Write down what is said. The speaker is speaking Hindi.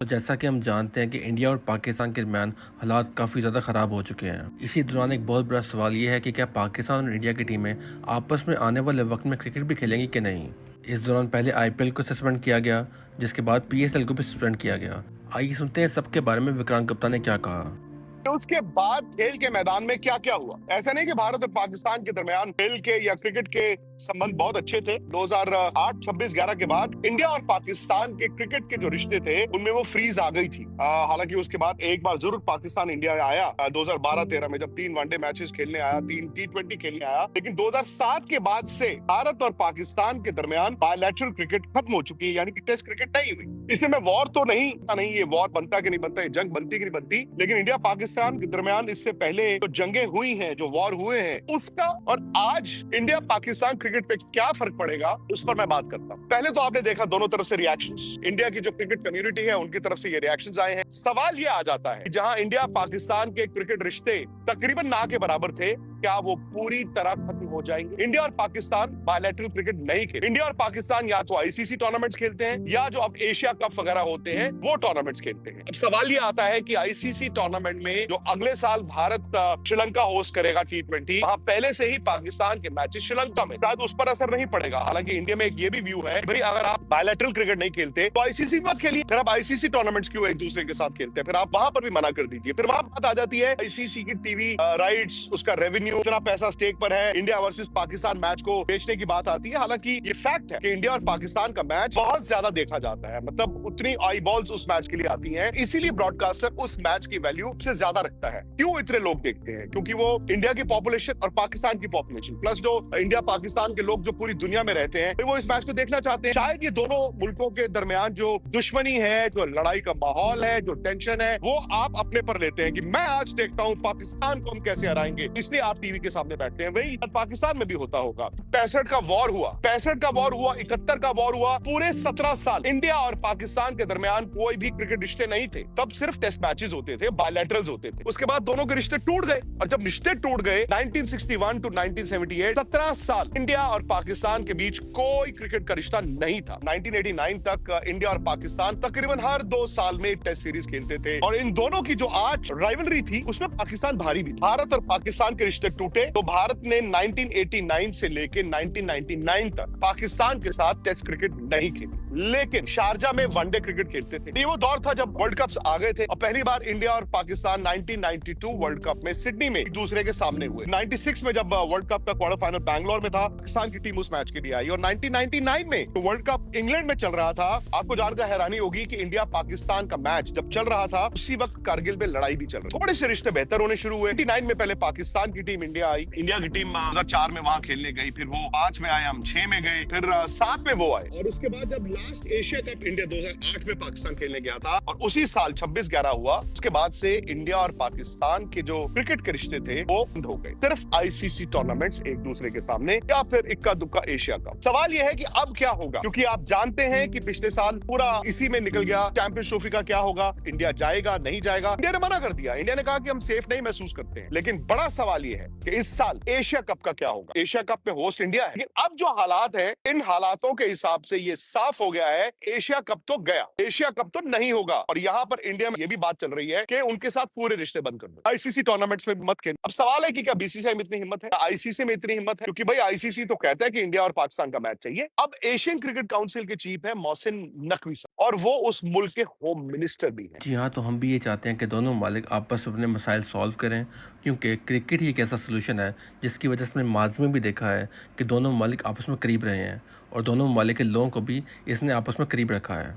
तो जैसा कि हम जानते हैं कि इंडिया और पाकिस्तान के दरमियान हालात काफ़ी ज़्यादा ख़राब हो चुके हैं। इसी दौरान एक बहुत बड़ा सवाल ये है कि क्या पाकिस्तान और इंडिया की टीमें आपस में आने वाले वक्त में क्रिकेट भी खेलेंगी कि नहीं। इस दौरान पहले आईपीएल को सस्पेंड किया गया, जिसके बाद पीएसएल को भी सस्पेंड किया गया। आइए सुनते हैं सबके बारे में विक्रांत गुप्ता ने क्या कहा। तो उसके बाद खेल के मैदान में क्या क्या हुआ। ऐसा नहीं कि भारत और पाकिस्तान के दरमियान खेल के या क्रिकेट के संबंध बहुत अच्छे थे। 2008 26-11 के बाद इंडिया और पाकिस्तान के क्रिकेट के जो रिश्ते थे उनमें वो फ्रीज आ गई थी। हालांकि उसके बाद एक बार जरूर पाकिस्तान इंडिया आया 2012-13 में, जब 3 वनडे मैचेस खेलने आया, 3 T20 खेलने आया। लेकिन 2007 के बाद से भारत और पाकिस्तान के दरमियान बायलैटरल क्रिकेट खत्म हो चुकी है, यानी कि टेस्ट क्रिकेट नहीं हुई। इसमें वॉर तो नहीं ये वॉर बनता कि नहीं बनता, ये जंग बनती कि नहीं बनती, लेकिन इंडिया पाकिस्तान के दरमियान इससे पहले जो जंगें हुई हैं, जो वॉर हुए हैं, उसका और आज इंडिया पाकिस्तान क्रिकेट पे क्या फर्क पड़ेगा, उस पर मैं बात करता हूं। पहले तो आपने देखा दोनों तरफ से रिएक्शंस, इंडिया की जो क्रिकेट कम्युनिटी है उनकी तरफ से ये रिएक्शंस आए हैं। सवाल ये आ जाता है कि जहां इंडिया पाकिस्तान के क्रिकेट रिश्ते तकरीबन ना के बराबर थे, क्या वो पूरी तरह खत्म हो जाएंगे। इंडिया और पाकिस्तान बायलैटरल क्रिकेट नहीं खेलते। इंडिया और पाकिस्तान या तो आईसीसी टूर्नामेंट्स खेलते हैं या जो अब एशिया कप वगैरह होते हैं वो टूर्नामेंट्स खेलते हैं। अब सवाल ये आता है कि आईसीसी टूर्नामेंट में जो अगले साल भारत श्रीलंका होस्ट करेगा T20, वहां पहले से ही पाकिस्तान के मैचेस श्रीलंका में, शायद उस पर असर नहीं पड़ेगा। हालांकि इंडिया में एक ये भी व्यू है, भाई अगर आप बायलैटरल क्रिकेट नहीं खेलते तो आईसीसी मत खेलिए, फिर आप आईसीसी टूर्नामेंट्स क्यों एक दूसरे के साथ खेलते हैं, फिर आप वहां पर भी मना कर दीजिए। फिर वहां बात आ जाती है आईसीसी की टीवी राइट्स, उसका रेवेन्यू, इतना पैसा स्टेक पर है, इंडिया वर्सेस पाकिस्तान मैच को बेचने की बात आती है। हालांकि ये फैक्ट है कि इंडिया और पाकिस्तान का मैच बहुत ज्यादा देखा जाता है, मतलब उतनी आई बॉल्स उस मैच के लिए आती हैं, इसीलिए ब्रॉडकास्टर उस मैच की वैल्यू से ज्यादा रखता है। क्यों इतने लोग देखते हैं? क्योंकि वो इंडिया की पॉपुलेशन और पाकिस्तान की पॉपुलेशन प्लस जो इंडिया पाकिस्तान के लोग जो पूरी दुनिया में रहते हैं, वो इस मैच को देखना चाहते हैं। शायद ये दोनों मुल्कों के दरमियान जो दुश्मनी है, जो लड़ाई का माहौल है, जो टेंशन है, वो आप अपने पर लेते हैं कि मैं आज देखता हूं पाकिस्तान को हम कैसे हराएंगे, इसलिए आप टीवी के सामने बैठते हैं। वही पाकिस्तान में भी होता होगा। 65 का वॉर हुआ, 71 का वॉर हुआ, पूरे 17 साल इंडिया और पाकिस्तान के दरमियान कोई भी क्रिकेट रिश्ते नहीं थे। तब सिर्फ टेस्ट मैचेस होते थे, बायलैटरल्स होते थे। उसके बाद दोनों के रिश्ते टूट गए, और जब रिश्ते टूट गए 1961 टू 1978, 17 साल इंडिया और पाकिस्तान के बीच कोई क्रिकेट का रिश्ता नहीं था। 1989 तक इंडिया और पाकिस्तान तकरीबन हर 2 साल में एक टेस्ट सीरीज खेलते थे, और इन दोनों की जो आज राइवलरी थी उसमें पाकिस्तान भारी भी था। भारत और पाकिस्तान के रिश्ते टूटे तो भारत ने 1989 से लेके 1999 तक पाकिस्तान के साथ टेस्ट क्रिकेट नहीं खेली, लेकिन शारजा में वनडे क्रिकेट खेलते थे। ये वो दौर था जब वर्ल्ड कप्स आ गए थे, और पहली बार इंडिया और पाकिस्तान 1992 वर्ल्ड कप में सिडनी में एक दूसरे के सामने हुए। 96 में जब वर्ल्ड कप का क्वार्टर फाइनल बैंगलोर में था, पाकिस्तान की टीम उस मैच के लिए आई, और 1999 में तो वर्ल्ड कप इंग्लैंड में चल रहा था। आपको जानकर हैरानी होगी कि इंडिया पाकिस्तान का मैच जब चल रहा था उसी वक्त कारगिल में लड़ाई भी चल रही। थोड़े से रिश्ते बेहतर होने शुरू हुए। 99 में पहले पाकिस्तान की टीम इंडिया आई, इंडिया की टीम 2004 में वहां खेलने गई, फिर वो 5 में आए, हम 6 में गए, फिर 7 में वो आए, और उसके बाद जब लास्ट एशिया कप इंडिया 2008 में पाकिस्तान खेलने गया था, और उसी साल 26-11 हुआ, उसके बाद से इंडिया और पाकिस्तान के जो क्रिकेट के रिश्ते थे वो बंद हो गए। सिर्फ आईसीसी टूर्नामेंट्स एक दूसरे के सामने, या फिर इक्का दुक्का एशिया कप। सवाल यह है कि अब क्या होगा, क्योंकि आप जानते हैं कि पिछले साल पूरा इसी में निकल गया। चैंपियंस ट्रॉफी का क्या होगा, इंडिया जाएगा नहीं जाएगा? इंडिया ने मना कर दिया, इंडिया ने कहा कि हम सेफ नहीं महसूस करते हैं। लेकिन बड़ा सवाल यह है कि इस साल एशिया कप का क्या होगा। एशिया कप में होस्ट इंडिया है, लेकिन अब जो हालात है, इन हालातों के हिसाब से ये साफ हो गया है, एशिया कप तो गया, एशिया कप तो नहीं होगा। और यहाँ पर इंडिया में ये भी बात चल रही है कि उनके साथ पूरे रिश्ते बंद कर दो, आईसीसी टूर्नामेंट्स में मत खेल। अब सवाल है कि क्या बीसीसीआई में इतनी हिम्मत है, आईसीसी में इतनी हिम्मत है? क्योंकि भाई आईसीसी तो कहता है कि इंडिया और पाकिस्तान का मैच चाहिए। अब एशियन क्रिकेट काउंसिल के चीफ है मोहसिन नकवी साहब, और वो उस मुल्क के होम मिनिस्टर भी है। जी हाँ, तो हम भी ये चाहते हैं कि दोनों ममालिक आपस में अपने मसाइल सॉल्व करें, क्योंकि क्रिकेट ही एक ऐसा सोल्यूशन है जिसकी वजह से हमने माज़ी में भी देखा है कि दोनों ममालिक आपस में करीब रहे हैं, और दोनों ममालिक के लोगों को भी इसने आपस में करीब रखा है।